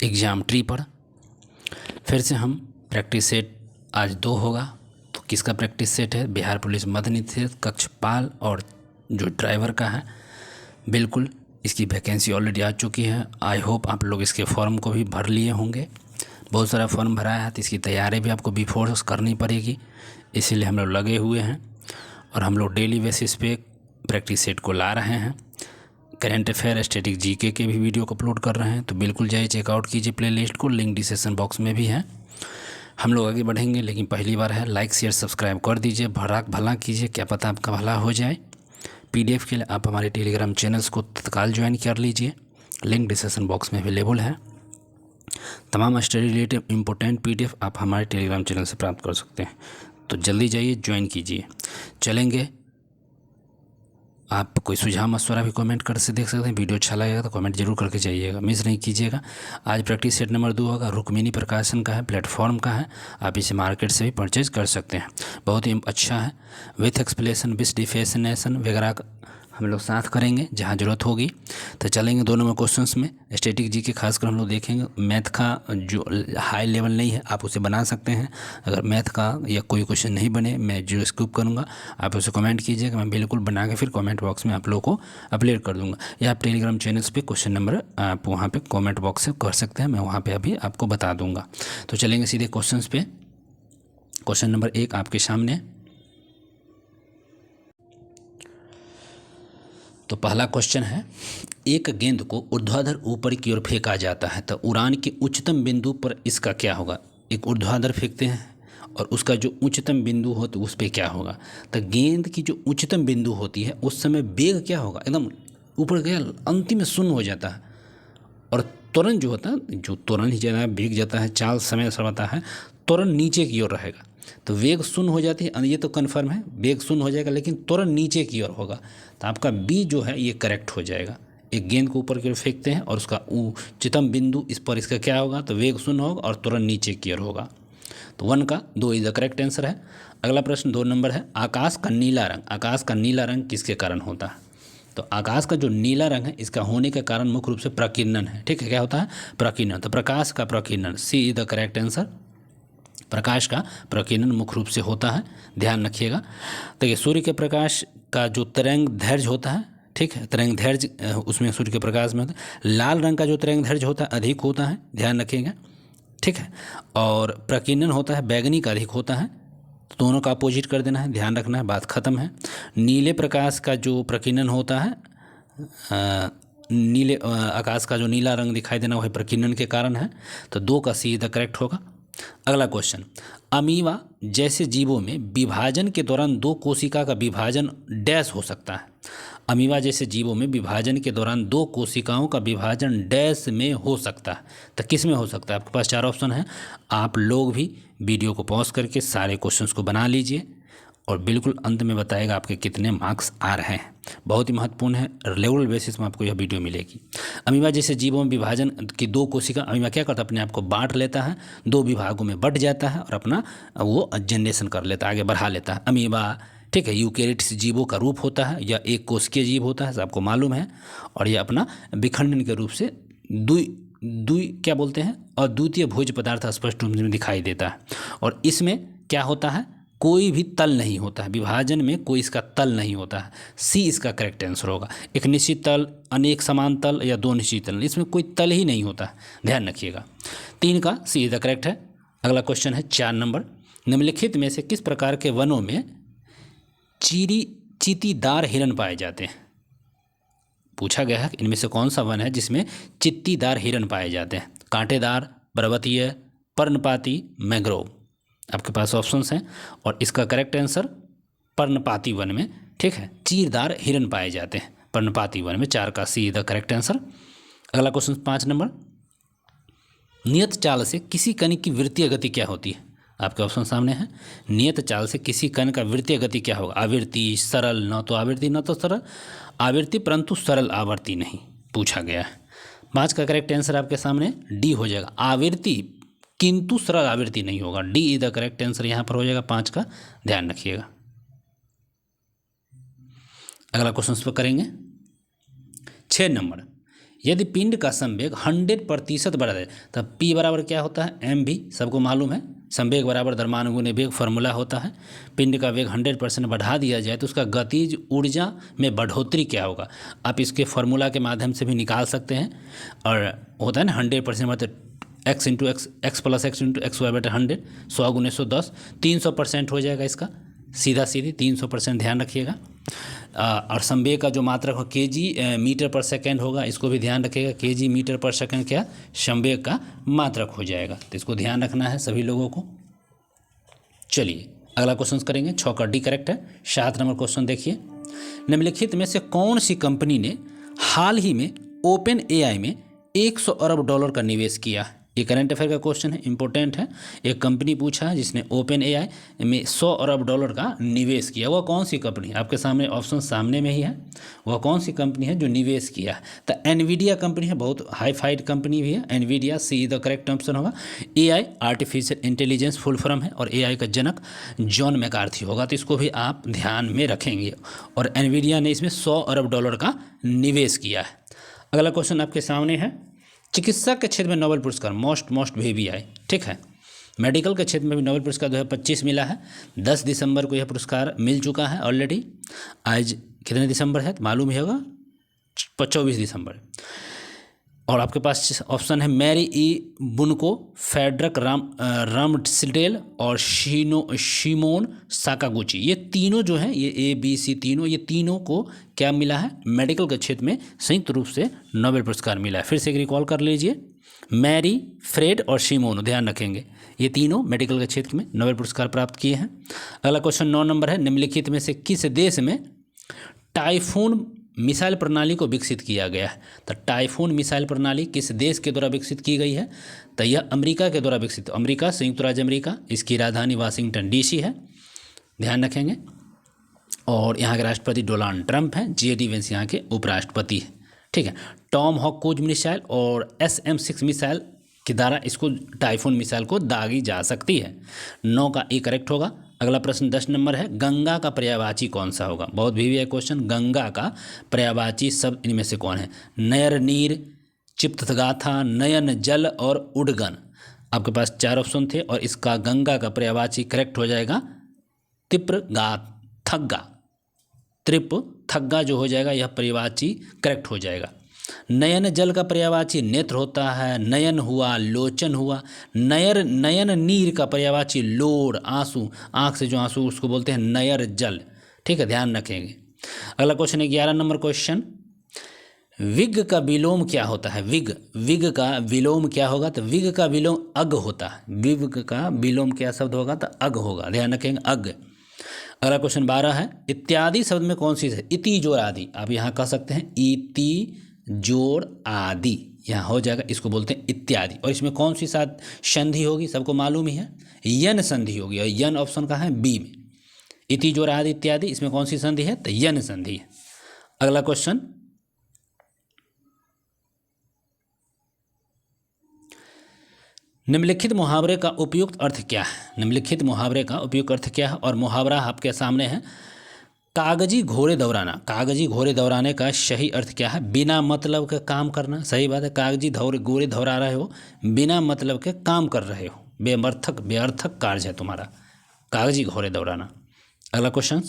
Exam tree पर फिर से हम प्रैक्टिस सेट आज 2 होगा। तो किसका प्रैक्टिस सेट है? बिहार पुलिस मध्य निषेध कक्षपाल और जो ड्राइवर का है। बिल्कुल इसकी वैकेंसी ऑलरेडी आ चुकी है। आई होप आप लोग इसके फॉर्म को भी भर लिए होंगे। बहुत सारा फॉर्म भरा है तो इसकी तैयारी भी आपको बिफोर करनी पड़ेगी, इसीलिए हम लोग लगे हुए हैं और हम लोग डेली बेसिस पे प्रैक्टिस सेट को ला रहे हैं। करंट अफेयर, स्टैटिक जीके के भी वीडियो को अपलोड कर रहे हैं, तो बिल्कुल जाइए चेकआउट कीजिए प्लेलिस्ट को, लिंक डिस्क्रिप्शन बॉक्स में भी है। हम लोग आगे बढ़ेंगे, लेकिन पहली बार है लाइक शेयर सब्सक्राइब कर दीजिए, भला कीजिए, क्या पता आपका भला हो जाए। पीडीएफ के लिए आप हमारे टेलीग्राम चैनल्स को तत्काल ज्वाइन कर लीजिए, लिंक डिस्क्रिप्शन बॉक्स में अवेलेबल है। तमाम स्टडी रिलेटेड इंपॉर्टेंट पीडीएफ आप हमारे टेलीग्राम चैनल से प्राप्त कर सकते हैं, तो जल्दी जाइए ज्वाइन कीजिए। चलेंगे, आप कोई सुझाव मशवरा भी कमेंट कर से देख सकते हैं। वीडियो अच्छा लगेगा तो कमेंट जरूर करके जाइएगा, मिस नहीं कीजिएगा। आज प्रैक्टिस सेट नंबर 2 होगा, रुक्मिणी प्रकाशन का है, प्लेटफॉर्म का है। आप इसे मार्केट से भी परचेज कर सकते हैं, बहुत ही अच्छा है। विथ एक्सप्लेनेशन, विथ डिफिनेशन वगैरह हम लोग साथ करेंगे जहाँ ज़रूरत होगी। तो चलेंगे 2 नंबर क्वेश्चंस में। स्टैटिक जी के खासकर हम लोग देखेंगे। मैथ का जो हाई लेवल नहीं है आप उसे बना सकते हैं। अगर मैथ का या कोई क्वेश्चन नहीं बने, मैं जो स्किप करूँगा आप उसे कमेंट कीजिएगा, मैं बिल्कुल बना के फिर कमेंट बॉक्स में आप लोगों को अपलोड कर दूँगा। या आप टेलीग्राम चैनल्स पे क्वेश्चन नंबर आप वहाँ पर कॉमेंट बॉक्स से कर सकते हैं, मैं वहाँ पर अभी आपको बता दूँगा। तो चलेंगे सीधे क्वेश्चन पे। क्वेश्चन नंबर 1 आपके सामने। तो पहला क्वेश्चन है, एक गेंद को ऊर्ध्वाधर ऊपर की ओर फेंका जाता है तो उड़ान के उच्चतम बिंदु पर इसका क्या होगा? एक ऊर्ध्वाधर फेंकते हैं और उसका जो उच्चतम बिंदु हो तो उस पर क्या होगा? तो गेंद की जो उच्चतम बिंदु होती है उस समय वेग क्या होगा? एकदम ऊपर गया, अंतिम में शून्य हो जाता है। और त्वरण जो होता है, जो त्वरण ही ज़्यादा वेग जाता है, चाल समय सरवाता है, त्वरण नीचे की ओर रहेगा। तो वेग शून्य हो जाती है, ये तो कन्फर्म है, वेग शून्य हो जाएगा, लेकिन त्वरण नीचे की ओर होगा। तो आपका बी जो है ये करेक्ट हो जाएगा। एक गेंद को ऊपर की ओर फेंकते हैं और उसका उच्चतम बिंदु इस पर, इसका क्या होगा? तो वेग शून्य होगा और त्वरण नीचे की ओर होगा। तो 1 का 2 इज द करेक्ट आंसर है। अगला प्रश्न 2 नंबर है, आकाश का नीला रंग, आकाश का नीला रंग किसके कारण होता है? तो आकाश का जो नीला रंग है इसका होने के कारण मुख्य रूप से प्रकीर्णन है। ठीक है, क्या होता है? प्रकीर्णन। तो प्रकाश का प्रकीर्णन, सी इज द करेक्ट आंसर। प्रकाश का प्रकीर्णन मुख्य रूप से होता है, ध्यान रखिएगा। देखिए, सूर्य के प्रकाश का जो तरंग दैर्घ्य होता है, ठीक है, तरंग दैर्घ्य उसमें सूर्य के प्रकाश में होता है। लाल रंग का जो तरंग दैर्घ्य होता है अधिक होता है, ध्यान रखिएगा। ठीक है, और प्रकीर्णन होता है बैगनी का अधिक होता है। तो दोनों का अपोजिट कर देना है, ध्यान रखना है, बात खत्म है। नीले प्रकाश का जो प्रकीर्णन होता है, नीले आकाश का जो नीला रंग दिखाई देना वह प्रकीर्णन के कारण है। तो 2 का सी द करेक्ट होगा। अगला क्वेश्चन, अमीबा जैसे जीवों में विभाजन के दौरान 2 कोशिका का विभाजन डैश हो सकता है। अमीबा जैसे जीवों में विभाजन के दौरान 2 कोशिकाओं का विभाजन डैश में हो सकता है। तो किस में हो सकता है? आपके पास 4 ऑप्शन है। आप लोग भी वीडियो को पॉज करके सारे क्वेश्चंस को बना लीजिए और बिल्कुल अंत में बताएगा आपके कितने मार्क्स आ रहे हैं। बहुत ही महत्वपूर्ण है, रेगुलर बेसिस में आपको यह वीडियो मिलेगी। अमीबा जैसे जीवों में विभाजन की 2 कोशिका, अमीबा क्या करता है? अपने आप को बांट लेता है, 2 विभागों में बट जाता है और अपना वो जनरेशन कर लेता है, आगे बढ़ा लेता है। अमीबा, ठीक है, यूकेरियोट्स जीवों का रूप होता है या एक कोशिकीय जीव होता है, आपको मालूम है। और यह अपना विखंडन के रूप से द्वि क्या बोलते हैं, और द्वितीय भोज्य पदार्थ स्पष्ट रूप में दिखाई देता है। और इसमें क्या होता है? कोई भी तल नहीं होता है, विभाजन में कोई इसका तल नहीं होता है। सी इसका करेक्ट आंसर होगा। एक निश्चित तल, अनेक समान तल या 2 निश्चित तल, इसमें कोई तल ही नहीं होता है, ध्यान रखिएगा। 3 का सी द करेक्ट है। अगला क्वेश्चन है 4 नंबर, निम्नलिखित में से किस प्रकार के वनों में चीतीदार हिरण पाए जाते हैं? पूछा गया है कि इनमें से कौन सा वन है जिसमें चीतीदार हिरण पाए जाते हैं? कांटेदार, पर्वतीय, पर्णपाती, मैंग्रोव। आपके पास ऑप्शंस हैं और इसका करेक्ट आंसर पर्णपाती वन में, ठीक है, चीरदार हिरण पाए जाते हैं पर्णपाती वन में। 4 का सी द करेक्ट आंसर। अगला क्वेश्चन 5 नंबर, नियत चाल से किसी कण की वृत्तीय गति क्या होती है? आपके ऑप्शन सामने है। नियत चाल से किसी कण का वृत्तीय गति क्या होगा? आवृत्ति, सरल, न तो आवृत्ति न तो सरल, आवृत्ति परंतु सरल आवृत्ति नहीं, पूछा गया है। 5 का करेक्ट आंसर आपके सामने डी हो जाएगा, आवृत्ति किंतु सरल आवृत्ति नहीं होगा। D is the correct answer यहाँ पर हो जाएगा 5 का, ध्यान रखिएगा। अगला क्वेश्चन पर करेंगे 6 नंबर, यदि पिंड का संवेग 100% बढ़ा दे तब P बराबर क्या होता है, m भी सबको मालूम है, संवेग बराबर द्रव्यमान वेग फॉर्मूला होता है। पिंड का वेग 100% बढ़ा दिया जाए तो उसका गतिज ऊर्जा में बढ़ोतरी क्या होगा, आप इसके फॉर्मूला के माध्यम से भी निकाल सकते हैं। और होता है ना 100% मतलब x into x plus x into x y बटे 100, 100 गुने 110, 300% हो जाएगा इसका, सीधा सीधी 300% ध्यान रखिएगा। और संवेग का जो मात्रक हो kg मीटर पर सेकेंड होगा, इसको भी ध्यान रखिएगा। kg मीटर पर सेकेंड क्या संवेग का मात्रक हो जाएगा, तो इसको ध्यान रखना है सभी लोगों को। चलिए अगला क्वेश्चन करेंगे, 6 का डी करेक्ट है। 7 नंबर क्वेश्चन देखिए, निम्नलिखित में से कौन सी कंपनी ने हाल ही में ओपन एआई में 100 अरब डॉलर का निवेश किया। ये करंट अफेयर का क्वेश्चन है, इंपॉर्टेंट है। एक कंपनी पूछा है जिसने ओपन एआई में 100 अरब डॉलर का निवेश किया, वह कौन सी कंपनी है, आपके सामने ऑप्शन सामने में ही है, वह कौन सी कंपनी है जो निवेश किया है। तो एनवीडिया कंपनी है, बहुत हाई फाइड कंपनी भी है Nvidia, C the correct option होगा। AI artificial intelligence full form है और एआई का जनक जॉन मैकार्थी होगा, तो इसको भी आप ध्यान में रखेंगे। और एनवीडिया ने इसमें 100 अरब डॉलर का निवेश किया है। अगला क्वेश्चन आपके सामने है, चिकित्सा के क्षेत्र में नोबेल पुरस्कार मोस्ट VBI, ठीक है। मेडिकल के क्षेत्र में भी नोबेल पुरस्कार 2025 मिला है। 10 दिसंबर को यह पुरस्कार मिल चुका है ऑलरेडी। आज कितने दिसंबर है तो मालूम ही होगा, 24 दिसंबर। और आपके पास ऑप्शन है मैरी ई बुनको, फेडरक रामस्डेल और शिमोन साकागुची। ये तीनों जो हैं, ये ABC तीनों, ये तीनों को क्या मिला है, मेडिकल के क्षेत्र में संयुक्त रूप से नोबेल पुरस्कार मिला है। फिर से एक रिकॉल कर लीजिए, मैरी, फ्रेड और शिमोन, ध्यान रखेंगे, ये तीनों मेडिकल के क्षेत्र में नोबेल पुरस्कार प्राप्त किए हैं। अगला क्वेश्चन 9 नंबर है, निम्नलिखित में से किस देश में टाइफून मिसाइल प्रणाली को विकसित किया गया है। तो टाइफून मिसाइल प्रणाली किस देश के द्वारा विकसित की गई है, तो यह अमेरिका के द्वारा विकसित, अमेरिका, संयुक्त राज्य अमेरिका, इसकी राजधानी वाशिंगटन DC है, ध्यान रखेंगे। और यहाँ के राष्ट्रपति डोनाल्ड ट्रंप हैं, JD वेंस यहाँ के उपराष्ट्रपति हैं, ठीक है। टॉम हॉक क्रूज मिसाइल और SM-6 मिसाइल के द्वारा इसको टाइफून मिसाइल को दागी जा सकती है। 9 का E करेक्ट होगा। अगला प्रश्न 10 नंबर है, गंगा का पर्यायवाची कौन सा होगा, बहुत VBI क्वेश्चन। गंगा का पर्यायवाची शब्द इनमें से कौन है, नयर, नीर, चिप्तगाथा, नयन, जल और उडगन। आपके पास 4 ऑप्शन थे और इसका गंगा का पर्यायवाची करेक्ट हो जाएगा त्रिप्रगाथग्गा, त्रिपथग्गा जो हो जाएगा, यह पर्यायवाची करेक्ट हो जाएगा। नयन जल का पर्यायवाची नेत्र होता है, नयन हुआ, लोचन हुआ। नयन नीर का पर्यायवाची लोर, आंसू, आंख से जो आंसू उसको बोलते हैं नयर जल, ठीक है, ध्यान रखेंगे। अगला क्वेश्चन है 11 नंबर क्वेश्चन, विग का विलोम क्या होता है, विग का विलोम क्या होगा, तो विग का विलोम अग होता है, विग का विलोम क्या शब्द होगा, तो अग होगा, ध्यान रखेंगे, अग। अगला क्वेश्चन 12 है, इत्यादि शब्द में कौन सी है, इति जोड़ आदि, आप यहाँ कह सकते हैं इति जोड़ आदि, यहाँ हो जाएगा, इसको बोलते हैं इत्यादि। और इसमें कौन सी साथ संधि होगी, सबको मालूम ही है, यन संधि होगी, और यन ऑप्शन का है B में। इति जोड़ आदि इत्यादि, इसमें कौन सी संधि है, तो यन संधि है। अगला क्वेश्चन, निम्नलिखित मुहावरे का उपयुक्त अर्थ क्या है, निम्नलिखित मुहावरे का उपयुक्त अर्थ क्या है। और मुहावरा आपके सामने है, कागजी घोड़े दौड़ाना, कागजी घोड़े दौड़ाने का सही अर्थ क्या है, बिना मतलब के काम करना, सही बात है, कागजी घोड़े दौड़ा रहे हो, बिना मतलब के काम कर रहे हो, बेअर्थक कार्य है तुम्हारा, कागजी घोड़े दौड़ाना। अगला क्वेश्चन,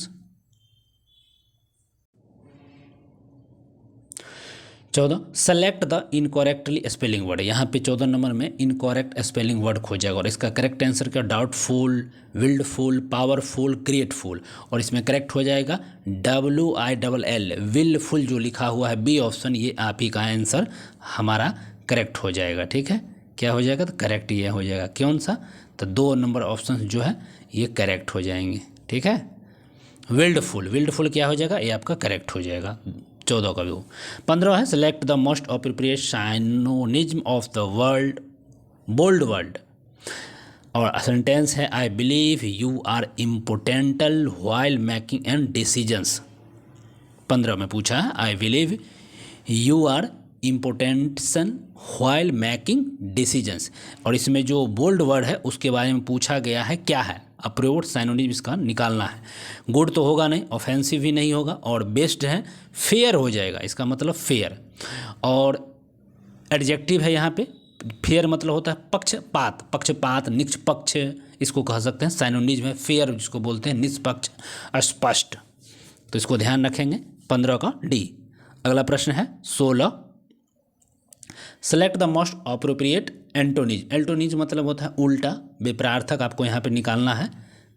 चौदह, select the incorrectly spelling word. यहाँ पे 14 नंबर में इनकरेक्ट स्पेलिंग वर्ड खोजेगा और इसका करेक्ट आंसर क्या, डाउटफुल, विल्डफुल, पावरफुल, क्रिएटफुल। और इसमें करेक्ट हो जाएगा WILL, विलफुल जो लिखा हुआ है B ऑप्शन, ये आप ही का आंसर हमारा करेक्ट हो जाएगा, ठीक है। क्या हो जाएगा, तो करेक्ट ये हो जाएगा, कौन सा, तो 2 नंबर ऑप्शन जो है ये करेक्ट हो जाएंगे, ठीक है। विल्डफुल क्या हो जाएगा, ये आपका करेक्ट हो जाएगा, 14 का व्यू। 15 है, select the most appropriate synonym of the world bold word. और सेंटेंस है, I believe you are impartial while making and decisions. 15 में पूछा है, I believe you are impartial while making decisions. और इसमें जो बोल्ड वर्ड है उसके बारे में पूछा गया है, क्या है, अप्रोप्रिएट साइनोनिम इसका निकालना है। गुड तो होगा नहीं, ऑफेंसिव भी नहीं होगा, और बेस्ट है, फेयर हो जाएगा, इसका मतलब फेयर। और एडजेक्टिव है यहाँ पे। फेयर मतलब होता है पक्षपात, पक्षपात, निष्पक्ष इसको कह सकते हैं। साइनोनिज्म है फेयर जिसको बोलते हैं निष्पक्ष, स्पष्ट। तो इसको ध्यान रखेंगे 15 का डी। अगला प्रश्न है 16, सेलेक्ट द मोस्ट अप्रोप्रिएट एंटोनिज। एंटोनिज मतलब होता है उल्टा, विपरार्थक आपको यहाँ पे निकालना है।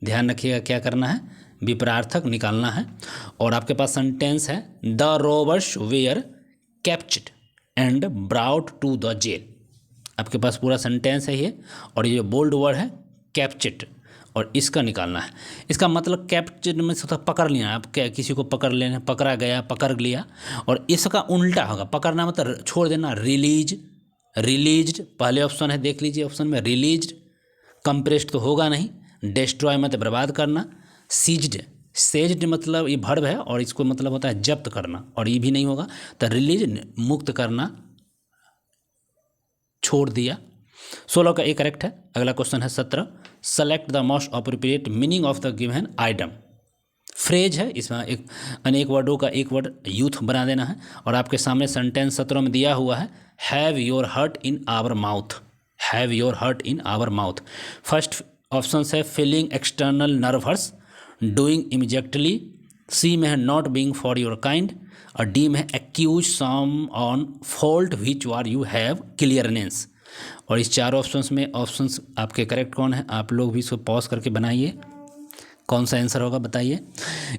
ध्यान रखिएगा क्या करना है, विपरार्थक निकालना है। और आपके पास सेंटेंस है the robbers were captured and brought to the jail. आपके पास पूरा सेंटेंस है ये, और ये बोल्ड वर्ड है कैप्चर्ड, और इसका निकालना है। इसका मतलब कैप्चर्ड में से पकड़ लिया, आप क्या किसी को पकड़ लेना, पकड़ा गया, पकड़ लिया। और इसका उल्टा होगा, पकड़ना मतलब छोड़ देना, रिलीज, रिलीज्ड पहले ऑप्शन है, देख लीजिए ऑप्शन में रिलीज्ड। कंप्रेस्ड तो होगा नहीं, डिस्ट्रॉय मतलब बर्बाद करना, सीज्ड, सेज्ड मतलब ये वर्ब है और इसको मतलब होता है जब्त करना, और ये भी नहीं होगा। तो रिलीज मुक्त करना, छोड़ दिया। 16 का ए करेक्ट है। अगला क्वेश्चन है 17, select the most appropriate meaning of the given item. Phrase है, इसमें एक अनेक वर्डों का एक वर्ड यूथ बना देना है। और आपके सामने सेंटेंस 17 में दिया हुआ है have your heart in our mouth, have your heart in our mouth. First option है feeling extremely nervous, doing immediately, C में है not being for your kind, और डी में है accuse some on fault which are you have clearness. और इस चार options में ऑप्शंस आपके करेक्ट कौन है, आप लोग भी इसको पॉज करके बनाइए, कौन सा आंसर होगा बताइए।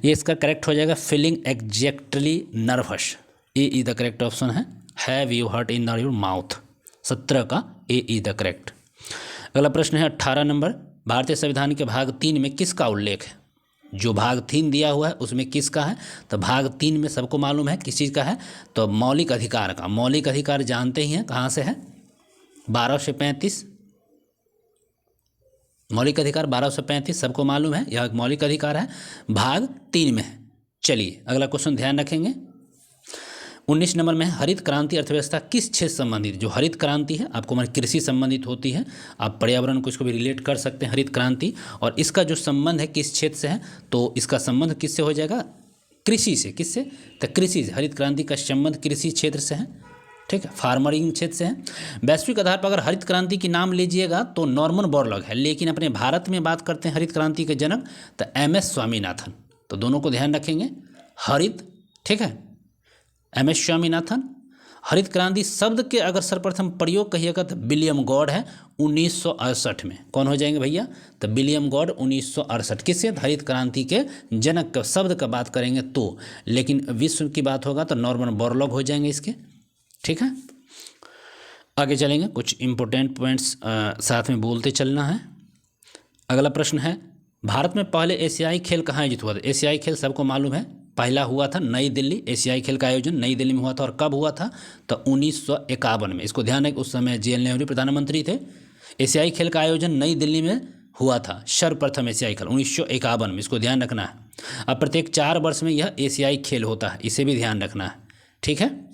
ये इसका करेक्ट हो जाएगा feeling exactly nervous, A is the correct option है, have you heart in your mouth. 17 का ए इज द करेक्ट। अगला प्रश्न है 18 नंबर, भारतीय संविधान के भाग 3 में किसका उल्लेख है। जो भाग 3 दिया हुआ है उसमें किसका है, तो भाग 3 में सबको मालूम है किस चीज़ का है, तो मौलिक अधिकार का। मौलिक अधिकार जानते ही हैं कहाँ से है, 12 से 35। मौलिक अधिकार 12 से 35 सबको मालूम है, यह एक मौलिक अधिकार है, भाग 3 में है। चलिए अगला क्वेश्चन ध्यान रखेंगे। 19 नंबर में हरित क्रांति अर्थव्यवस्था किस क्षेत्र संबंधित। जो हरित क्रांति है आपको हमारी कृषि संबंधित होती है, आप पर्यावरण को इसको भी रिलेट कर सकते हैं हरित क्रांति। और इसका जो संबंध है किस क्षेत्र से है, तो इसका संबंध किससे हो जाएगा, कृषि से। किससे, तो कृषि से। हरित क्रांति का संबंध कृषि क्षेत्र से है, ठीक है, फार्मरिंग क्षेत्र से है। वैश्विक आधार पर अगर हरित क्रांति की नाम लीजिएगा तो नॉर्मन बोरलॉग है, लेकिन अपने भारत में बात करते हैं हरित क्रांति के जनक तो MS स्वामीनाथन। तो दोनों को ध्यान रखेंगे, हरित, ठीक है, MS स्वामीनाथन। हरित क्रांति शब्द के अगर सर्वप्रथम प्रयोग कहिएगा तो विलियम गॉड है 1968 में। कौन हो जाएंगे भैया, तो विलियम गॉड 1968। किससे, हरित क्रांति के जनक का शब्द का बात करेंगे तो, लेकिन विश्व की बात होगा तो नॉर्मन बोरलॉग हो जाएंगे इसके, ठीक है। आगे चलेंगे, कुछ इंपॉर्टेंट पॉइंट्स साथ में बोलते चलना है। अगला प्रश्न है भारत में पहले एशियाई खेल कहाँ आयोजित हुआ था। एशियाई खेल सबको मालूम है, पहला हुआ था नई दिल्ली। एशियाई खेल का आयोजन नई दिल्ली में हुआ था, और कब हुआ था, तो 1951 में। इसको ध्यान है उस समय JL नेहरू प्रधानमंत्री थे। एशियाई खेल का आयोजन नई दिल्ली में हुआ था, सर्वप्रथम एशियाई खेल 1951 में, इसको ध्यान रखना है। अब प्रत्येक 4 वर्ष में यह एशियाई खेल होता है, इसे भी ध्यान रखना है, ठीक है।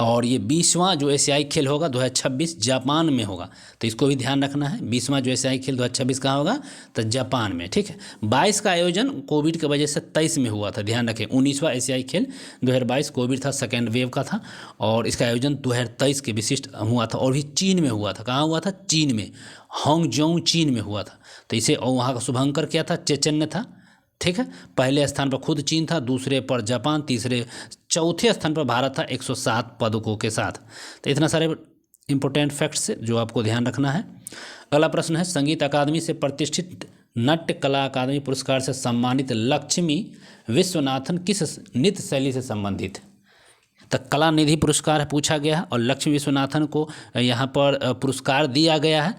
और ये 20वां जो एशियाई खेल होगा 2026 जापान में होगा, तो इसको भी ध्यान रखना है। 20वां जो एशियाई खेल 2026 कहाँ होगा, तो जापान में, ठीक है। 22 का आयोजन कोविड की वजह से 23 में हुआ था, ध्यान रखें। 19वां एशियाई खेल 2022 कोविड था, सेकेंड वेव का था, और इसका आयोजन 2023 के विशिष्ट हुआ था, और भी चीन में हुआ था। कहाँ हुआ था, चीन में, हांगजोंग चीन में हुआ था। तो इसे, और वहाँ का शुभंकर क्या था, चैतन्य था, ठीक है। पहले स्थान पर खुद चीन था, दूसरे पर जापान, चौथे स्थान पर भारत था 107 पदकों के साथ। तो इतना सारे इंपॉर्टेंट फैक्ट्स जो आपको ध्यान रखना है। अगला प्रश्न है संगीत अकादमी से प्रतिष्ठित नाट्य कला अकादमी पुरस्कार से सम्मानित लक्ष्मी विश्वनाथन किस नृत्य शैली से संबंधित। तो कला निधि पुरस्कार पूछा गया है, और लक्ष्मी विश्वनाथन को यहाँ पर पुरस्कार दिया गया है,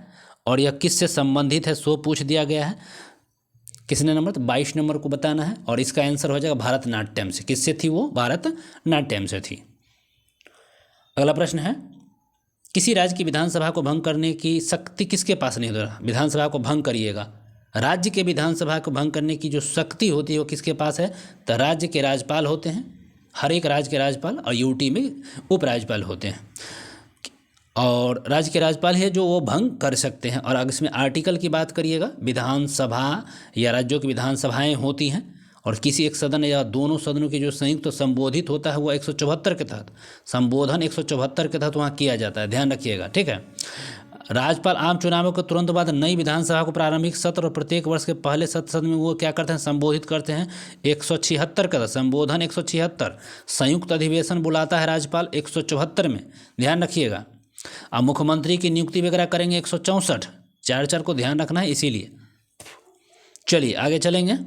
और यह किससे संबंधित है सो पूछ दिया गया है। किसने नंबर, तो 22 नंबर को बताना है, और इसका आंसर हो जाएगा भारतनाट्यम से। किससे थी वो, भारतनाट्यम से थी। अगला प्रश्न है किसी राज्य की विधानसभा को भंग करने की शक्ति किसके पास नहीं होता। विधानसभा को भंग करिएगा, राज्य के विधानसभा को भंग करने की जो शक्ति होती है वो किसके पास है, तो राज्य के राज्यपाल होते हैं, हर एक राज्य के राज्यपाल, और यूटी में उपराज्यपाल होते हैं। और राज्य के राज्यपाल है जो वो भंग कर सकते हैं। और अगर इसमें आर्टिकल की बात करिएगा, विधानसभा या राज्यों की विधानसभाएं होती हैं, और किसी एक सदन या दोनों सदनों के जो संयुक्त तो संबोधित होता है वो 174 के तहत, संबोधन 174 के तहत वहाँ किया जाता है, ध्यान रखिएगा, ठीक है। राज्यपाल आम चुनावों के तुरंत बाद नई विधानसभा को प्रारंभिक सत्र और प्रत्येक वर्ष के पहले सत्र में वो क्या करते हैं, संबोधित करते हैं 176 का संबोधन 176, संयुक्त अधिवेशन बुलाता है राज्यपाल 174 में, ध्यान रखिएगा। अब मुख्यमंत्री की नियुक्ति वगैरह करेंगे 164, 4 को ध्यान रखना है इसीलिए। चलिए आगे चलेंगे।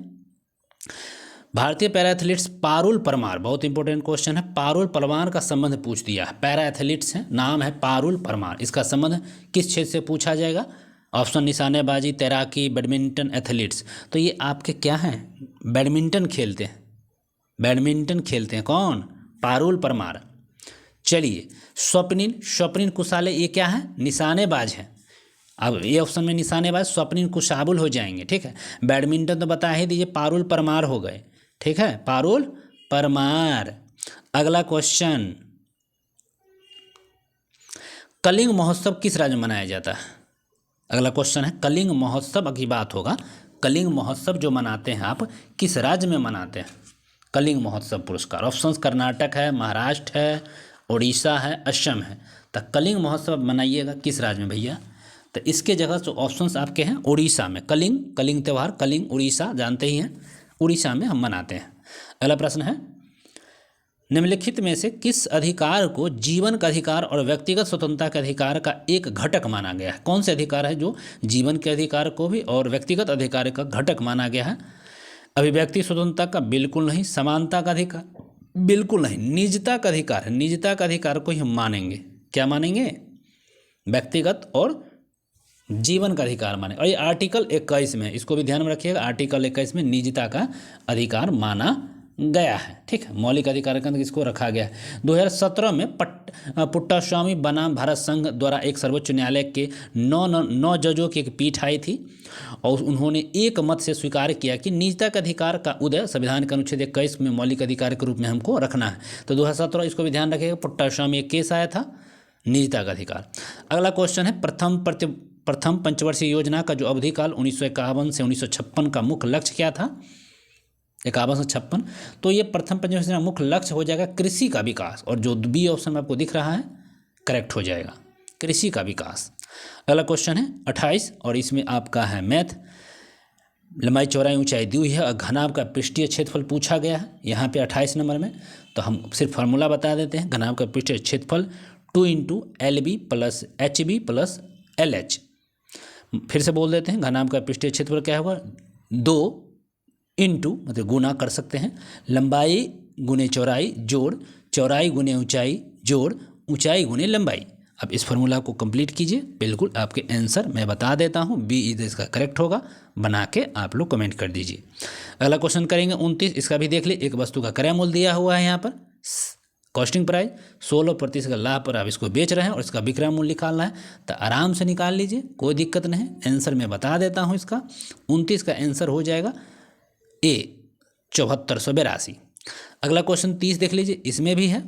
भारतीय पैरा एथलीट्स पारुल परमार, बहुत इंपॉर्टेंट क्वेश्चन है, पारुल परमार का संबंध पूछ दिया है। पैरा एथलीट्स है, नाम है पारुल परमार, इसका संबंध किस क्षेत्र से पूछा जाएगा? ऑप्शन निशानेबाजी, तैराकी, बैडमिंटन, एथलीट्स। तो ये आपके क्या हैं, बैडमिंटन खेलते हैं, बैडमिंटन खेलते हैं, कौन? पारुल परमार। चलिए स्वप्निल, स्वप्निल कुशाले, ये क्या है? निशानेबाज है। अब ये ऑप्शन में निशानेबाज स्वप्निल कुशाबुल हो जाएंगे, ठीक है। बैडमिंटन तो बता ही दीजिए, पारुल परमार हो गए, ठीक है, पारुल परमार। अगला क्वेश्चन, कलिंग महोत्सव किस राज्य में मनाया जाता है? अगला क्वेश्चन है, कलिंग महोत्सव की बात होगा, कलिंग महोत्सव जो मनाते हैं आप किस राज्य में मनाते हैं? कलिंग महोत्सव पुरस्कार, ऑप्शंस कर्नाटक है, महाराष्ट्र है, उड़ीसा है, असम है। तो कलिंग महोत्सव मनाइएगा किस राज्य में भैया? तो इसके जगह जो ऑप्शंस आपके हैं उड़ीसा में, कलिंग, कलिंग त्यौहार, कलिंग उड़ीसा जानते ही हैं, उड़ीसा में हम मनाते हैं। अगला प्रश्न है, निम्नलिखित में से किस अधिकार को जीवन का अधिकार और व्यक्तिगत स्वतंत्रता के अधिकार का एक घटक माना गया है? कौन से अधिकार है जो जीवन के अधिकार को भी और व्यक्तिगत अधिकार का घटक माना गया है? अभिव्यक्ति स्वतंत्रता का बिल्कुल नहीं, समानता का अधिकार बिल्कुल नहीं, निजता का अधिकार है, निजता का अधिकार को ही हम मानेंगे, क्या मानेंगे? व्यक्तिगत और जीवन का अधिकार माने। और ये आर्टिकल 21 में, इसको भी ध्यान में रखिएगा, आर्टिकल 21 में निजता का अधिकार माना गया है, ठीक है, मौलिक अधिकार के अंदर इसको रखा गया है। 2017 में पुट्टास्वामी बनाम भारत संघ द्वारा एक सर्वोच्च न्यायालय के 9 जजों की एक पीठ आई थी और उन्होंने एक मत से स्वीकार किया कि निजता के अधिकार का उदय संविधान के अनुच्छेद 21 में मौलिक अधिकार के रूप में हमको रखना है। तो 2017, इसको भी ध्यान रखिएगा, पुट्टास्वामी एक केस आया था, निजता का अधिकार। अगला क्वेश्चन है, प्रथम पंचवर्षीय योजना का जो अवधि काल 1951 से 1956 का मुख्य लक्ष्य क्या था? 51 से 56। तो ये प्रथम पंचवर्षीय योजना मुख्य लक्ष्य हो जाएगा कृषि का विकास, और जो बी ऑप्शन में आपको दिख रहा है करेक्ट हो जाएगा, कृषि का विकास। अगला क्वेश्चन है 28 और इसमें आपका है मैथ, लंबाई चौड़ाई ऊंचाई दी हुई है और घनाभ का पृष्ठीय क्षेत्रफल पूछा गया है यहाँ पे 28 नंबर में। तो हम सिर्फ फार्मूला बता देते हैं, घनाभ का पृष्ठीय क्षेत्रफल 2 × LB + HB + LH। फिर से बोल देते हैं, घनाभ का पृष्ठीय क्षेत्रफल क्या होगा? 2 × मतलब गुना कर सकते हैं, लंबाई गुने चौड़ाई जोड़ चौड़ाई गुने ऊंचाई जोड़ ऊंचाई गुने लंबाई। अब इस फार्मूला को कंप्लीट कीजिए, बिल्कुल आपके आंसर मैं बता देता हूँ, बी इसका करेक्ट होगा, बना के आप लोग कमेंट कर दीजिए। अगला क्वेश्चन करेंगे 29, इसका भी देख ली। एक वस्तु का क्रय मूल्य दिया हुआ है यहाँ पर, कॉस्टिंग प्राइस 16% का लाभ पर आप इसको बेच रहे हैं और इसका विक्रय मूल्य निकालना है, तो आराम से निकाल लीजिए, कोई दिक्कत नहीं है। आंसर मैं बता देता हूँ, इसका 29 का आंसर हो जाएगा ए 7482। अगला क्वेश्चन 30 देख लीजिए, इसमें भी है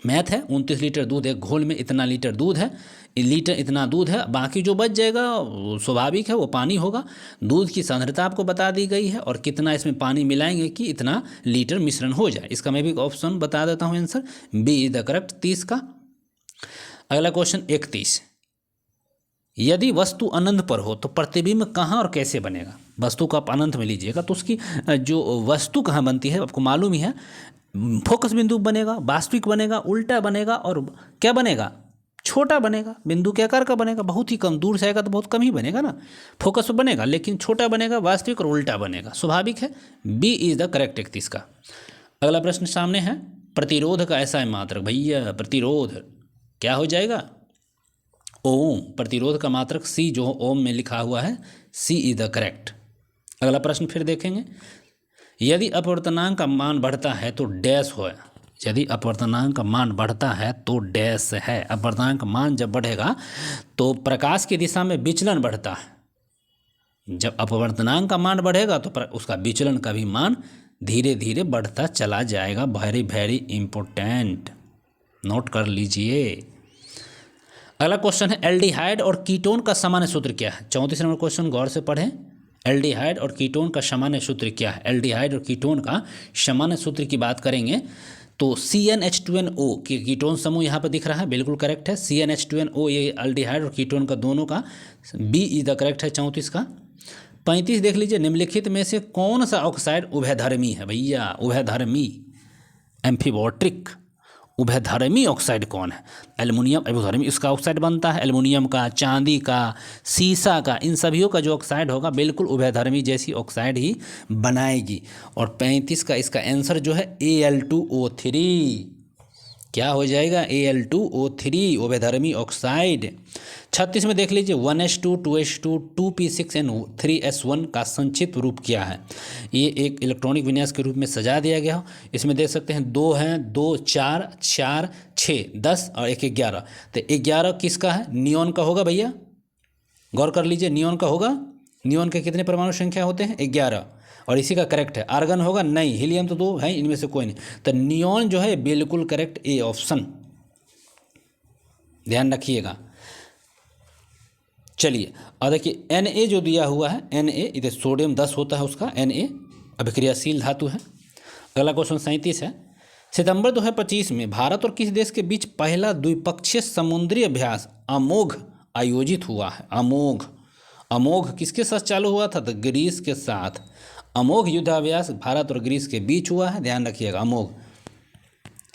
मैथ है। 29 लीटर दूध है, घोल में इतना लीटर दूध है, लीटर इतना दूध है, बाकी जो बच जाएगा स्वाभाविक है वो पानी होगा। दूध की सांद्रता आपको बता दी गई है और कितना इसमें पानी मिलाएंगे कि इतना लीटर मिश्रण हो जाए। इसका मैं भी ऑप्शन बता देता हूँ, answer B is the correct 30 का। अगला क्वेश्चन 31, यदि वस्तु अनंत पर हो तो प्रतिबिंब कहाँ और कैसे बनेगा? वस्तु को आप अनंत में लीजिएगा तो उसकी जो वस्तु कहाँ बनती है आपको मालूम ही है, फोकस बिंदु बनेगा, वास्तविक बनेगा, उल्टा बनेगा और क्या बनेगा? छोटा बनेगा, बिंदु के आकार का बनेगा, बहुत ही कम दूर से आएगा तो बहुत कम ही बनेगा ना, फोकस बनेगा लेकिन छोटा बनेगा, वास्तविक और उल्टा बनेगा, स्वाभाविक है, बी इज द करेक्ट 31 का। अगला प्रश्न सामने है, प्रतिरोध का ऐसा मात्रक, भैया प्रतिरोध क्या हो जाएगा? ओम। प्रतिरोध का मात्रक सी जो ओम में लिखा हुआ है, सी इज द करेक्ट। अगला प्रश्न फिर देखेंगे, यदि अपवर्तनांक का मान बढ़ता है तो डैश हो, यदि अपवर्तनांक का मान बढ़ता है तो डैश है। अपवर्तनांक का मान जब बढ़ेगा तो प्रकाश की दिशा में विचलन बढ़ता है। जब अपवर्तनांक का मान बढ़ेगा तो उसका विचलन का भी मान धीरे धीरे बढ़ता चला जाएगा। वेरी वेरी इंपॉर्टेंट, नोट कर लीजिए। अगला क्वेश्चन है, एल्डिहाइड और कीटोन का सामान्य सूत्र क्या है? 34 नंबर क्वेश्चन गौर से पढ़ें। एल्डिहाइड और कीटोन का सामान्य सूत्र क्या है? एल्डिहाइड और कीटोन का सामान्य सूत्र की बात करेंगे तो CnH2nO के कीटोन समूह यहाँ पर दिख रहा है, बिल्कुल करेक्ट है। CnH2nO ये एल्डिहाइड और कीटोन का दोनों का, बी इज द करेक्ट है 34 का। 35 देख लीजिए, निम्नलिखित में से कौन सा ऑक्साइड उभयधर्मी है? भैया उभयधर्मी, एम्फीबॉट्रिक उभयधर्मी ऑक्साइड कौन है? एल्युमिनियम उभयधर्मी इसका ऑक्साइड बनता है, एल्युमिनियम का, चांदी का, सीसा का, इन सभियों का जो ऑक्साइड होगा बिल्कुल उभयधर्मी जैसी ऑक्साइड ही बनाएगी। और 35 का इसका आंसर जो है Al2O3, क्या हो जाएगा? Al2O3 उभयधर्मी oxide. 36 में देख लीजिए 1s2 2s2 2p6 3s1 का संक्षिप्त रूप क्या है? ये एक इलेक्ट्रॉनिक विन्यास के रूप में सजा दिया गया हो। इसमें देख सकते हैं 2 हैं, 2 4 4 6 10 और 1 11। तो 11 किसका है? नियॉन का होगा भैया, गौर कर लीजिए, नियॉन का होगा। नियॉन के कितने परमाणु संख्या होते हैं? 11। और इसी का करेक्ट है। आर्गन होगा? नहीं। हीलियम तो 2 है, इनमें से कोई नहीं। तो नियॉन जो है बिल्कुल करेक्ट, ए ऑप्शन, ध्यान रखिएगा। चलिए और देखिए Na जो दिया हुआ है, Na इधर सोडियम 10 होता है उसका, Na अभिक्रियाशील धातु है। अगला क्वेश्चन 37 है, सितंबर 2025 में भारत और किस देश के बीच पहला द्विपक्षीय समुद्री अभ्यास अमोघ आयोजित हुआ है? अमोघ, अमोघ किसके साथ चालू हुआ था? तो ग्रीस के साथ। अमोघ युद्धाभ्यास भारत और ग्रीस के बीच हुआ है, ध्यान रखिएगा, अमोघ।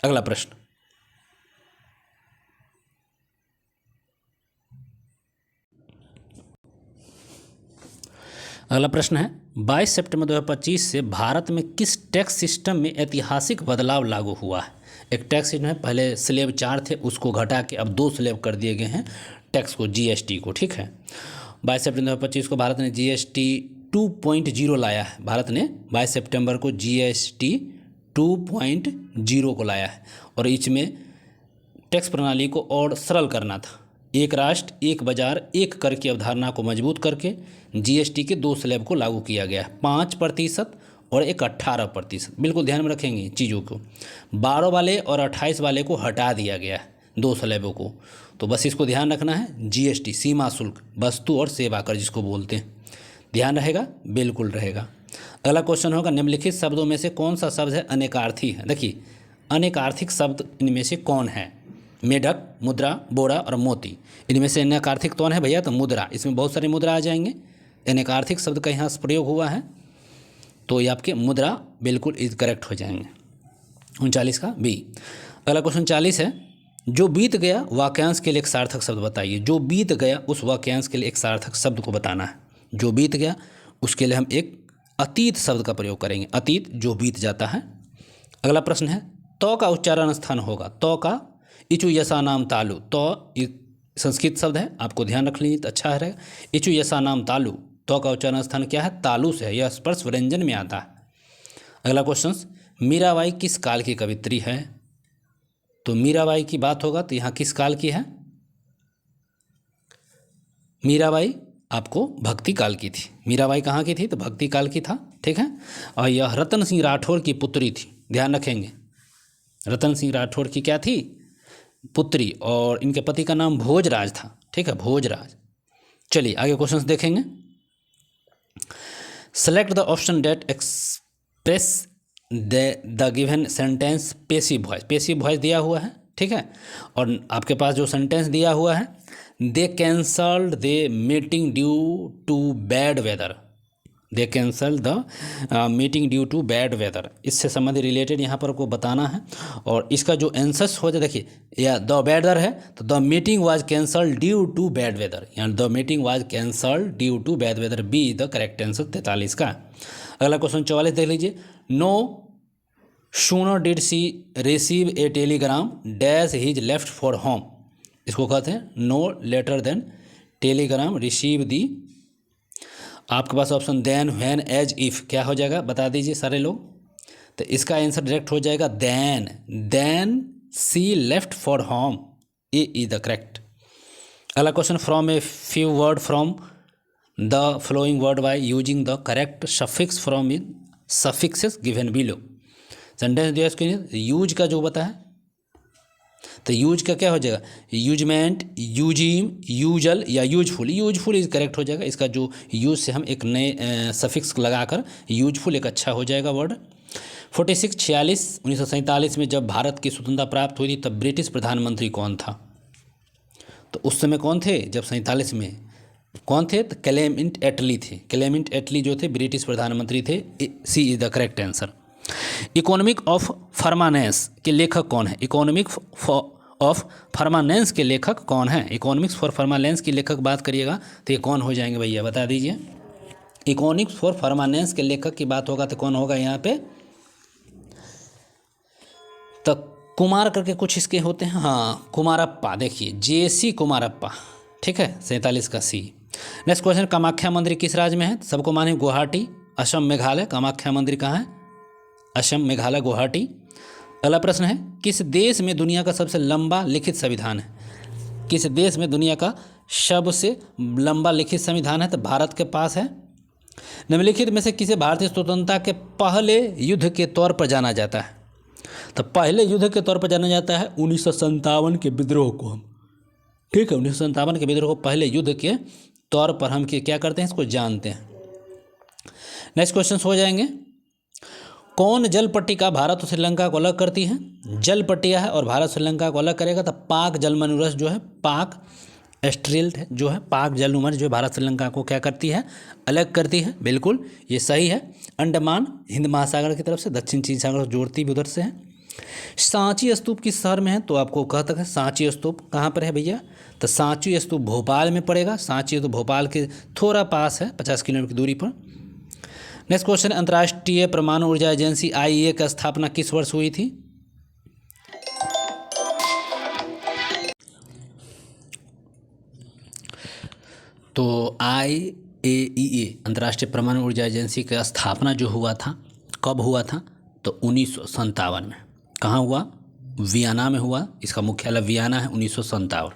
अगला प्रश्न, अगला प्रश्न है 22 सितंबर 2025 से भारत में किस टैक्स सिस्टम में ऐतिहासिक बदलाव लागू हुआ है? एक टैक्स सिस्टम है, पहले स्लेब 4 थे, उसको घटा के अब 2 स्लेब कर दिए गए हैं टैक्स को, GST को, ठीक है। 22 सितंबर 2025 को भारत ने GST 2.0 लाया है। भारत ने 22 सितंबर को GST 2.0 को लाया है और इसमें टैक्स प्रणाली को और सरल करना था। एक राष्ट्र एक बाजार एक कर की अवधारणा को मजबूत करके GST के 2 स्लैब को लागू किया गया है, 5% और एक 18%। बिल्कुल ध्यान में रखेंगे चीज़ों को। 12 वाले और 28 वाले को हटा दिया गया है, 2 स्लैबों को। तो बस इसको ध्यान रखना है, GST सीमा शुल्क, वस्तु और सेवा कर जिसको बोलते हैं, ध्यान रहेगा, बिल्कुल रहेगा। अगला क्वेश्चन होगा, निम्नलिखित शब्दों में से कौन सा शब्द है अनेकार्थी है? देखिए अनेकार्थिक शब्द इनमें से कौन है? मेढक, मुद्रा, बोरा और मोती। इनमें से अनेकार्थिक कौन है भैया? तो मुद्रा। इसमें बहुत सारे मुद्रा आ जाएंगे, अनेकार्थिक शब्द का यहाँ प्रयोग हुआ है, तो ये आपके मुद्रा बिल्कुल इज करेक्ट हो जाएंगे। 39 का बी। अगला क्वेश्चन 40 है, जो बीत गया वाक्यांश के लिए एक सार्थक शब्द बताइए। जो बीत गया उस वाक्यांश के लिए एक सार्थक शब्द को बताना है। जो बीत गया उसके लिए हम एक अतीत शब्द का प्रयोग करेंगे, अतीत जो बीत जाता है। अगला प्रश्न है, तो का उच्चारण स्थान होगा, तो का इचु यसा नाम तालु। तो संस्कृत शब्द है, आपको ध्यान रख लीजिए तो अच्छा रहेगा। इचु यसा नाम तालु, तो का उच्चारण स्थान क्या है? तालु से है, यह स्पर्श व्यंजन में आता है। अगला क्वेश्चन, मीराबाई किस काल की कवित्री है? तो मीराबाई की बात होगा तो यहाँ किस काल की है? मीराबाई आपको भक्ति काल की थी। मीराबाई कहाँ की थी? तो भक्ति काल की था, ठीक है। और यह रतन सिंह राठौर की पुत्री थी, ध्यान रखेंगे। रतन सिंह राठौर की क्या थी? पुत्री, और इनके पति का नाम भोजराज था, ठीक है, भोजराज। चलिए आगे क्वेश्चंस देखेंगे। Select the option that express the given sentence passive voice. Passive voice दिया हुआ है, ठीक है, और आपके पास जो सेंटेंस दिया हुआ है, they cancelled the meeting due to bad weather. They cancel the meeting due to bad weather, इससे संबंधित रिलेटेड यहाँ पर आपको बताना है। और इसका जो आंसर्स हो जाए, देखिए या द वेदर है तो the meeting was cancelled due to bad weather, यानी the meeting was cancelled due to bad weather, B the correct answer 43 का। अगला क्वेश्चन 44 देख लीजिए। No sooner did she receive a telegram dash his left for home. इसको कहते हैं no later than telegram receive दी। आपके पास option then, when, as, if, क्या हो जाएगा बता दीजिए सारे लोग। तो इसका आंसर डायरेक्ट हो जाएगा then. Then she left for home, A is the correct. अगला question, from a few word from the following word by using the correct suffix from in suffixes given below. Sentence दिया इसके use का जो बता है, तो use का क्या हो जाएगा, यूजमेंट, यूजिम, यूजल या यूजफुल। यूजफुल इज करेक्ट हो जाएगा। इसका जो यूज से हम एक नए सफिक्स लगाकर यूजफुल एक अच्छा हो जाएगा वर्ड। 1947 में जब भारत की स्वतंत्रता प्राप्त हुई थी तब ब्रिटिश प्रधानमंत्री कौन था? तो उस समय कौन थे जब 47 में कौन थे? तो क्लेमेंट एटली थे। क्लेमेंट एटली जो थे ब्रिटिश प्रधानमंत्री थे। C is the correct answer. Economic of permanence के लेखक कौन है? इकोनॉमिक ऑफ परमानेंस के लेखक कौन है? इकोनॉमिक्स फॉर परमानेंस के लेखक बात करिएगा तो ये कौन हो जाएंगे भैया, बता दीजिए। इकोनॉमिक्स फॉर परमानेंस के लेखक की बात होगा तो कौन होगा यहाँ पे? तो कुमार करके कुछ इसके होते हैं, हाँ कुमारप्पा, देखिए जेसी कुमारप्पा, ठीक है, 47 का सी। नेक्स्ट क्वेश्चन, कामाख्या मंदिर किस राज्य में है? सबको माने गुवाहाटी, असम, मेघालय। कामाख्या मंदिर कहाँ है? असम, मेघालय, गुवाहाटी। अगला प्रश्न है, किस देश में दुनिया का सबसे लंबा लिखित संविधान है? किस देश में दुनिया का सबसे लंबा लिखित संविधान है? तो भारत के पास है। निम्नलिखित में से किसे भारतीय स्वतंत्रता के पहले युद्ध के तौर पर जाना जाता है? तो पहले युद्ध के तौर पर जाना जाता है 1957 के विद्रोह को हम, ठीक है, 1957 के विद्रोह को पहले युद्ध के तौर पर हम क्या करते हैं, इसको जानते हैं। नेक्स्ट क्वेश्चन हो जाएंगे, कौन जल पट्टिका भारत और श्रीलंका को अलग करती है? जल पट्टिका है और भारत श्रीलंका को अलग करेगा तो पाक जलमनुरस जो है, पाक स्ट्रेल्ट जो है, पाक जलमनुरस जो भारत श्रीलंका को क्या करती है? अलग करती है। बिल्कुल ये सही है। अंडमान हिंद महासागर की तरफ से, दक्षिण चीन सागर को जोड़ती भी उधर से है। सांची स्तूप किस शहर में है? तो आपको कहता है सांची स्तूप कहाँ पर है भैया? तो सांची स्तूप भोपाल में पड़ेगा। सांची स्तूप भोपाल के थोड़ा पास है, 50 किलोमीटर की दूरी पर। नेक्स्ट क्वेश्चन, अंतर्राष्ट्रीय परमाणु ऊर्जा एजेंसी IAEA की स्थापना किस वर्ष हुई थी? तो IAEA अंतर्राष्ट्रीय परमाणु ऊर्जा एजेंसी की स्थापना जो हुआ था, कब हुआ था? तो 1957 में। कहाँ हुआ? वियना में हुआ। इसका मुख्यालय वियना है, 1957।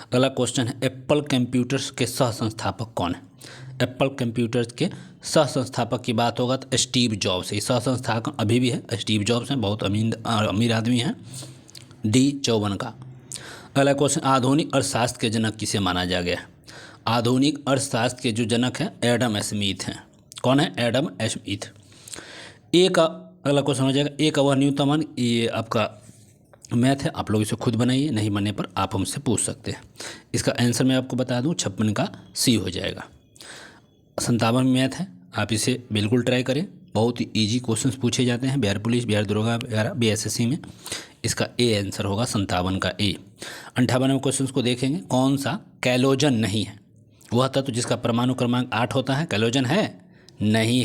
अगला क्वेश्चन है, एप्पल कंप्यूटर्स के सह संस्थापक कौन है? एप्पल कंप्यूटर्स के सह संस्थापक की बात होगा तो स्टीव जॉब्स। ये सह संस्थापक अभी भी है, स्टीव जॉब्स हैं, बहुत अमीर आदमी हैं। D54 का। अगला क्वेश्चन, आधुनिक अर्थशास्त्र के जनक किसे माना जा गया है? आधुनिक अर्थशास्त्र के जो जनक हैं एडम स्मिथ हैं। कौन है? Adam Smith. एक अगला क्वेश्चन हो जाएगा, एक वह न्यूनतम, ये आपका मैथ है, आप लोग इसे खुद बनाइए, नहीं बनने पर आप हमसे पूछ सकते हैं। इसका आंसर मैं आपको बता दूं, 56 का सी हो जाएगा। 57 में मैथ है, आप इसे बिल्कुल ट्राई करें, बहुत ही ईजी क्वेश्चंस पूछे जाते हैं बिहार पुलिस, बिहार दरोगा वगैरह, BSSC में। इसका ए आंसर होगा 57 का ए। 58वें क्वेश्चन को देखेंगे, कौन सा कैलोजन नहीं है? वह तत्व जिसका परमाणु क्रमांक 8 होता है, कैलोजन है? नहीं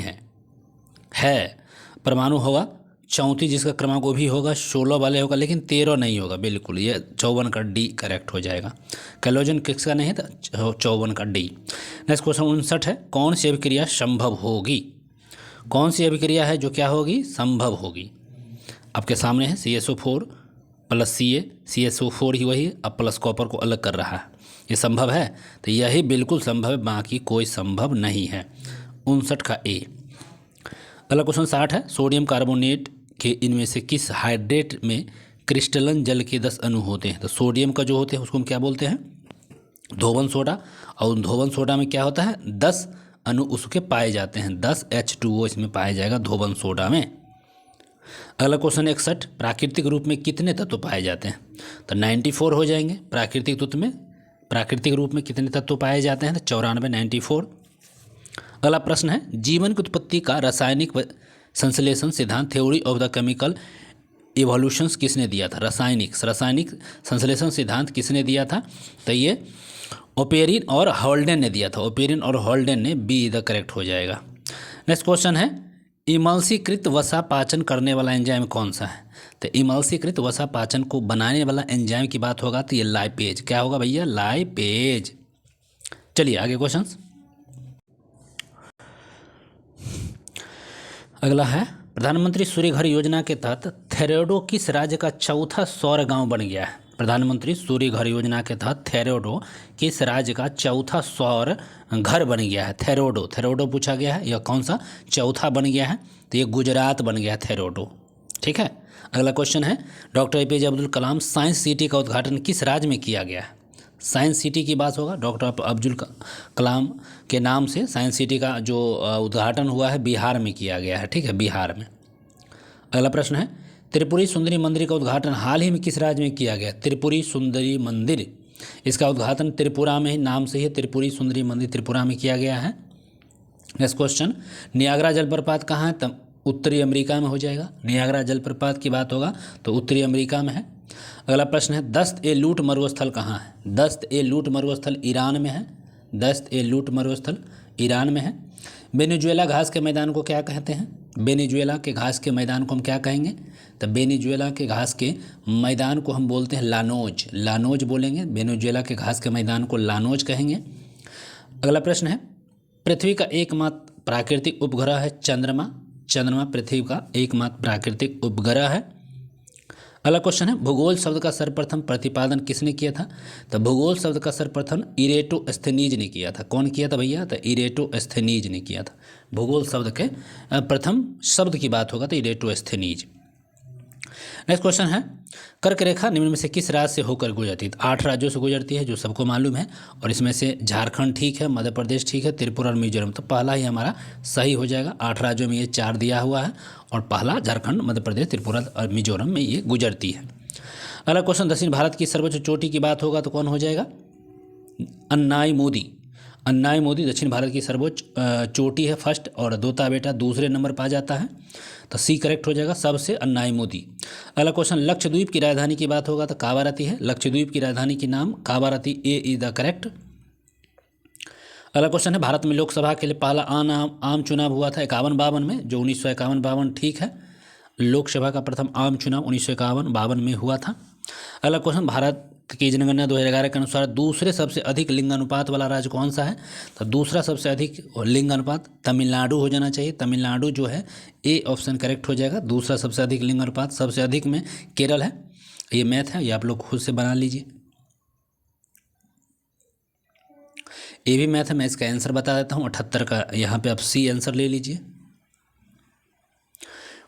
है। परमाणु होगा 34 जिसका क्रमांक वो भी होगा, 16 वाले होगा, लेकिन 13 नहीं होगा। बिल्कुल ये 54 का डी करेक्ट हो जाएगा। कैलोजन किसका नहीं है? तो 54 का डी। नेक्स्ट क्वेश्चन 59 है, कौन सी अभिक्रिया संभव होगी? कौन सी अभिक्रिया है जो क्या होगी? संभव होगी। आपके सामने है CSO4 प्लस Ca, CSO4 ही वही अब प्लस कॉपर को अलग कर रहा है। ये संभव है? तो यही बिल्कुल संभव है, बाकी कोई संभव नहीं है। 59 का ए। अगला क्वेश्चन 60 है, सोडियम कार्बोनेट के इनमें से किस हाइड्रेट में क्रिस्टलन जल के 10 अणु होते हैं? तो सोडियम का जो होते हैं उसको हम क्या बोलते हैं? धोवन सोडा। और धोवन सोडा में क्या होता है? 10 अणु उसके पाए जाते हैं, 10 H2O इसमें पाया जाएगा धोवन सोडा में। अगला क्वेश्चन 61, प्राकृतिक रूप में कितने तत्व पाए जाते हैं? तो 94 हो जाएंगे। प्राकृतिक रूप में कितने तत्व पाए जाते हैं? तो 94, 94। अगला प्रश्न है, जीवन की उत्पत्ति का रासायनिक संश्लेषण सिद्धांत, theory of the chemical evolutions किसने दिया था? रासायनिक संश्लेषण सिद्धांत किसने दिया था? तो ये ओपेरिन और हॉल्डेन ने दिया था। ओपेरिन और हॉल्डेन ने, बी द करेक्ट हो जाएगा। नेक्स्ट क्वेश्चन है, इमल्सीकृत वसा पाचन करने वाला एंजाइम कौन सा है? तो इमल्सीकृत वसा पाचन को बनाने वाला एंजाइम की बात होगा तो ये लाइपेज। क्या होगा भैया? लाइपेज। चलिए आगे क्वेश्चन। अगला है, प्रधानमंत्री सूर्य घर योजना के तहत थेरेडो किस राज्य का चौथा सौर गांव बन गया है? प्रधानमंत्री सूर्य घर योजना के तहत थेरेडो किस राज्य का चौथा सौर घर बन गया है? थेरेडो पूछा गया है, यह कौन सा चौथा बन गया है? तो ये गुजरात बन गया थेरेडो। ठीक है। अगला क्वेश्चन है, doctor APJ Abdul Kalam science city का उद्घाटन किस राज्य में किया गया है? साइंस सिटी की बात होगा, डॉक्टर अब्दुल कलाम के नाम से साइंस सिटी का जो उद्घाटन हुआ है बिहार में किया गया है, ठीक है, बिहार में। अगला प्रश्न है, त्रिपुरी सुंदरी मंदिर का उद्घाटन हाल ही में किस राज्य में किया गया? त्रिपुरी सुंदरी मंदिर, इसका उद्घाटन त्रिपुरा में ही, नाम से ही त्रिपुरी सुंदरी मंदिर त्रिपुरा में किया गया है। नेक्स्ट क्वेश्चन, नियाग्रा जलप्रपात कहाँ है? तब उत्तरी अमेरिका में हो जाएगा। नियाग्रा जलप्रपात की बात होगा तो उत्तरी अमेरिका में है। अगला प्रश्न है, दस्त ए लूट मरुस्थल कहाँ है? दस्त ए लूट मरुस्थल ईरान में है। दस्त ए लूट मरुस्थल ईरान में है। वेनेजुएला घास के मैदान को क्या कहते हैं? वेनेजुएला के घास के मैदान को हम क्या कहेंगे? तो वेनेजुएला के घास के मैदान को हम बोलते हैं लानोज, लानोज बोलेंगे। वेनेजुएला के घास के मैदान को लानोज कहेंगे। अगला प्रश्न है, पृथ्वी का एकमात्र प्राकृतिक उपग्रह है चंद्रमा। चंद्रमा पृथ्वी का एकमात्र प्राकृतिक उपग्रह है। अगला क्वेश्चन है, भूगोल शब्द का सर्वप्रथम प्रतिपादन किसने किया था? तो भूगोल शब्द का सर्वप्रथम इरेटोस्थेनीज ने किया था। कौन किया था भैया? तो इरेटोस्थेनीज ने किया था। भूगोल शब्द के प्रथम शब्द की बात होगा तो इरेटोस्थेनीज। नेक्स्ट क्वेश्चन है, कर्क रेखा निम्न में से किस राज्य से होकर गुजरती है? 8 राज्यों से गुजरती है जो सबको मालूम है, और इसमें से झारखंड ठीक है, मध्य प्रदेश ठीक है, त्रिपुरा और मिजोरम। तो पहला ही हमारा सही हो जाएगा। 8 राज्यों में ये 4 दिया हुआ है और पहला झारखंड, मध्य प्रदेश, त्रिपुरा और मिजोरम में ये गुजरती है। अगला क्वेश्चन, दक्षिण भारत की सर्वोच्च चोटी की बात होगा तो कौन हो जाएगा? अन्नाई मोदी। अन्नाई मोदी दक्षिण भारत की सर्वोच्च चोटी है, फर्स्ट, और दोता बेटा दूसरे नंबर पर आ जाता है। तो सी करेक्ट हो जाएगा, सबसे अन्नाई मोदी। अगला क्वेश्चन, लक्षद्वीप की राजधानी की बात होगा तो कावारती है। लक्षद्वीप की राजधानी की नाम कावारती, ए इज द करेक्ट। अगला क्वेश्चन है, भारत में लोकसभा के लिए पहला आम चुनाव हुआ था 51-52 में, जो 1951-52 ठीक है। लोकसभा का प्रथम आम चुनाव 1951-52 में हुआ था। अगला क्वेश्चन, भारत की जनगणना 2011 के अनुसार दूसरे सबसे अधिक लिंगानुपात वाला राज्य कौन सा है? तो दूसरा सबसे अधिक लिंगानुपात तमिलनाडु हो जाना चाहिए। तमिलनाडु जो है, ए ऑप्शन करेक्ट हो जाएगा। दूसरा सबसे अधिक लिंगानुपात, सबसे अधिक में केरल है। ये मैथ है, ये आप लोग खुद से बना लीजिए। ये भी मैथ है, मैं इसका आंसर बता देता हूँ। 78 का यहाँ पे आप सी आंसर ले लीजिए।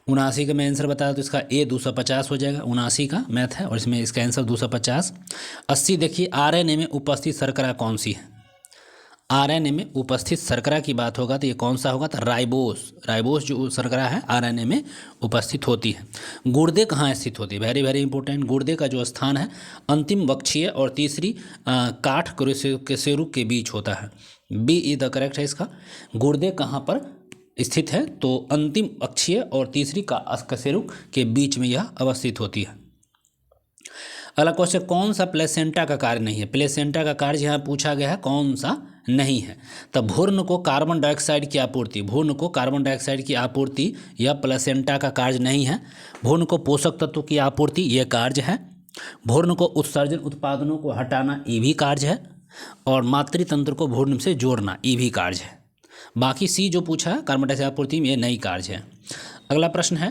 79 का मैं आंसर बताया तो इसका ए 250 हो जाएगा। 79 का मैथ है और इसमें इसका आंसर 250। 80 देखिए, आरएनए में उपस्थित शर्करा कौन सी है? आरएनए में उपस्थित शर्करा की बात होगा तो ये कौन सा होगा? तो राइबोस। राइबोस जो शर्करा है आरएनए में उपस्थित होती है। गुर्दे कहाँ स्थित होती है? Very very important. गुर्दे का जो स्थान है अंतिम वक्षीय और तीसरी काठ कशेरुक के बीच होता है। बी इज द करेक्ट है इसका। गुर्दे कहाँ पर स्थित है? तो अंतिम अक्षीय और तीसरी कशेरुक के बीच में यह अवस्थित होती है। अगला क्वेश्चन, कौन सा प्लेसेंटा का कार्य नहीं है? प्लेसेंटा का कार्य यहाँ पूछा गया है, कौन सा नहीं है? तो भ्रूण को कार्बन डाइऑक्साइड की आपूर्ति, भ्रूण को कार्बन डाइऑक्साइड की आपूर्ति यह प्लेसेंटा का कार्य नहीं है। भ्रूण को पोषक तत्व की आपूर्ति यह कार्य है। भ्रूण को उत्सर्जन उत्पादनों को हटाना ये भी कार्य है। और मातृतंत्र को भ्रूण से जोड़ना ये भी कार्य है। बाकी सी जो पूछा है कार्बन डाइऑक्साइड आपूर्ति में, ये नई कार्य है। अगला प्रश्न है,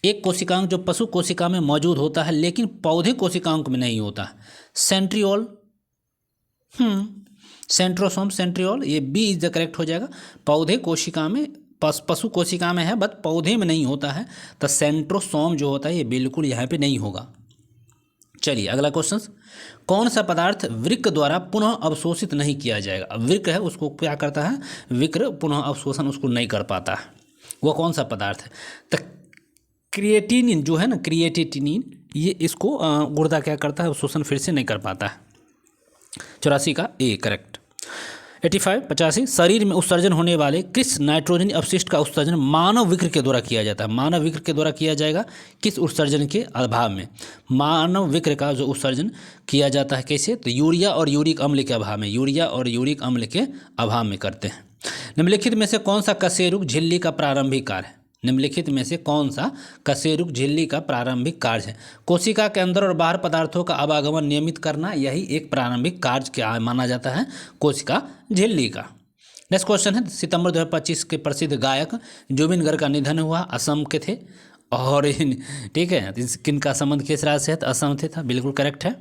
एक कोशिकांग जो पशु कोशिका में मौजूद होता है लेकिन पौधे कोशिकांग में नहीं होता है। सेंट्रियोल, सेंट्रोसोम, सेंट्रियोल, ये बी इज द करेक्ट हो जाएगा। पौधे कोशिका में, पशु कोशिका में है बट पौधे में नहीं होता है। तो सेंट्रोसोम जो होता है ये बिल्कुल यहाँ पे नहीं होगा। चलिए अगला क्वेश्चन, कौन सा पदार्थ वृक्क द्वारा पुनः अवशोषित नहीं किया जाएगा? वृक्क है उसको क्या करता है? वृक्क पुनः अवशोषण उसको नहीं कर पाता है। वो कौन सा पदार्थ है? तो क्रिएटिनिन जो है ना, क्रिएटिनिन, ये इसको गुर्दा क्या करता है? अवशोषण फिर से नहीं कर पाता है। 84 का ए करेक्ट। 85 शरीर में उत्सर्जन होने वाले किस नाइट्रोजन अपशिष्ट का उत्सर्जन मानव विक्र के द्वारा किया जाता है? मानव विक्र के द्वारा किया जाएगा किस उत्सर्जन के अभाव में? मानव विक्र का जो उत्सर्जन किया जाता है कैसे? तो यूरिया और यूरिक अम्ल के अभाव में, यूरिया और यूरिक अम्ल के अभाव में करते हैं। निम्नलिखित में से कौन सा कशेरुक झिल्ली का प्रारंभिक कार्य है? निम्नलिखित में से कौन सा कशेरुक झिल्ली का प्रारंभिक कार्य है? कोशिका के अंदर और बाहर पदार्थों का आवागमन नियमित करना, यही एक प्रारंभिक कार्य क्या माना जाता है? कोशिका झिल्ली का। नेक्स्ट क्वेश्चन है, सितंबर 2025 के प्रसिद्ध गायक जुबिन गर्ग का निधन हुआ, असम के थे। और ठीक है, किनका संबंध किस राज्य से है? तो असम से था, बिल्कुल करेक्ट है।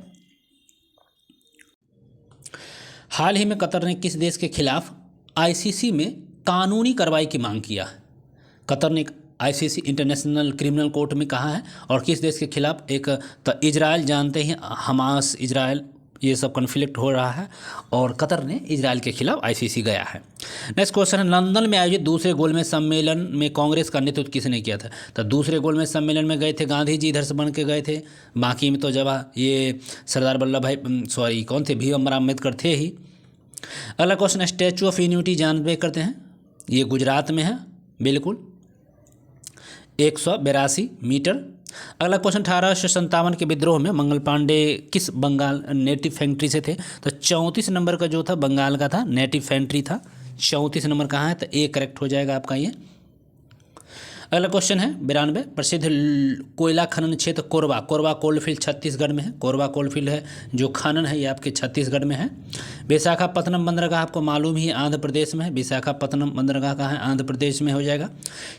हाल ही में कतर ने किस देश के खिलाफ आईसीसी में कानूनी कार्रवाई की मांग किया? कतर ने आईसीसी इंटरनेशनल क्रिमिनल कोर्ट में कहाँ है और किस देश के खिलाफ? एक तो इजराइल, जानते हैं हमास इजराइल ये सब कन्फ्लिक्ट हो रहा है और कतर ने इजराइल के खिलाफ आईसीसी गया है। नेक्स्ट क्वेश्चन है, लंदन में आयोजित दूसरे गोलमेज सम्मेलन में कांग्रेस का नेतृत्व किसने किया था? तो दूसरे गोलमेज सम्मेलन में गए थे गांधी जी, इधर से बन के गए थे। बाकी में तो जब ये सरदार वल्लभ भाई सॉरी कौन थे, भीमराव अम्बेडकर थे ही। अगला क्वेश्चन, स्टैचू ऑफ यूनिटी जानबे करते हैं, ये गुजरात में है बिल्कुल, 182 मीटर। अगला क्वेश्चन, 1857 के विद्रोह में मंगल पांडे किस बंगाल नेटिव फैक्ट्री से थे? तो 34 नंबर का जो था बंगाल का था, नेटिव फैक्ट्री था। 34 नंबर कहाँ है? तो ए करेक्ट हो जाएगा आपका ये। अगला क्वेश्चन है 92, प्रसिद्ध कोयला खनन क्षेत्र कोरबा, कोरबा कोलफील्ड छत्तीसगढ़ में है। कोरबा कोलफील्ड है जो खनन है ये आपके छत्तीसगढ़ में है। विशाखापत्तनम बंदरगाह आपको मालूम ही आंध्र प्रदेश में है। विशाखापत्तनम बंदरगाह कहाँ है? आंध्र प्रदेश में हो जाएगा।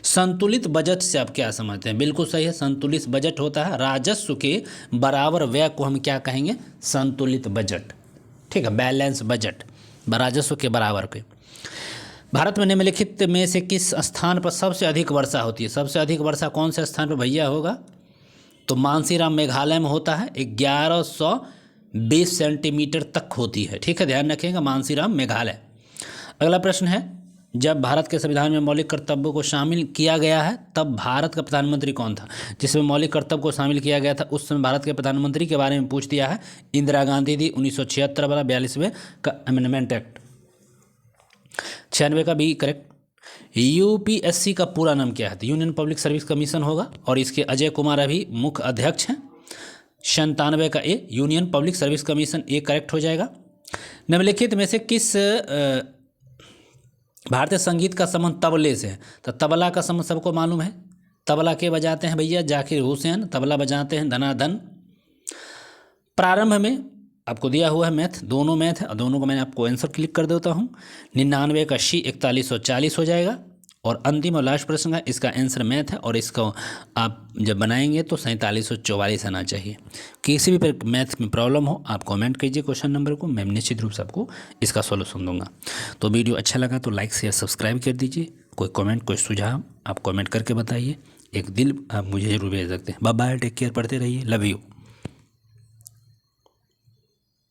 संतुलित बजट से आप क्या समझते हैं? बिल्कुल सही है, संतुलित बजट होता है राजस्व के बराबर व्यय को हम क्या कहेंगे? संतुलित बजट, ठीक है, बैलेंस बजट, राजस्व के बराबर के। भारत में निम्नलिखित में से किस स्थान पर सबसे अधिक वर्षा होती है? सबसे अधिक वर्षा कौन से स्थान पर भैया होगा? तो मानसीराम मेघालय में होता है, 1120 सेंटीमीटर तक होती है, ठीक है, ध्यान रखिएगा, मानसीराम मेघालय। अगला प्रश्न है, जब भारत के संविधान में मौलिक कर्तव्यों को शामिल किया गया है तब भारत का प्रधानमंत्री कौन था? जिसमें मौलिक कर्तव्य को शामिल किया गया था उस समय भारत के प्रधानमंत्री के बारे में पूछ दिया है, इंदिरा गांधी थी। 1976 वाला 42वें का अमेंडमेंट एक्ट। 96 का भी करेक्ट। यूपीएससी का पूरा नाम क्या है? तो यूनियन पब्लिक सर्विस कमीशन होगा और इसके अजय कुमार अभी मुख्य अध्यक्ष हैं। 97 का A union public service commission, A correct हो जाएगा। निम्नलिखित में से किस भारतीय संगीत का संबंध तबले से है? तो तबला का संबंध सबको मालूम है, तबला के बजाते हैं भैया जाकिर हुसैन, तबला बजाते हैं धनाधन। प्रारंभ में आपको दिया हुआ है मैथ, दोनों मैथ है और दोनों को मैंने आपको आंसर क्लिक कर देता हूँ। 99 का शी 4140 हो जाएगा। और अंतिम और लास्ट प्रश्न है, इसका आंसर मैथ है और इसको आप जब बनाएंगे तो 4744 आना चाहिए। किसी भी मैथ में प्रॉब्लम हो आप कमेंट कीजिए क्वेश्चन नंबर को, मैं निश्चित रूप से आपको इसका सॉल्यूशन दूंगा। तो वीडियो अच्छा लगा तो लाइक शेयर सब्सक्राइब कर दीजिए। कोई कमेंट कोई सुझाव आप कमेंट करके बताइए, एक दिल आप मुझे जरूर भेज सकते हैं। बाय बाय, टेक केयर, पढ़ते रहिए, लव यू।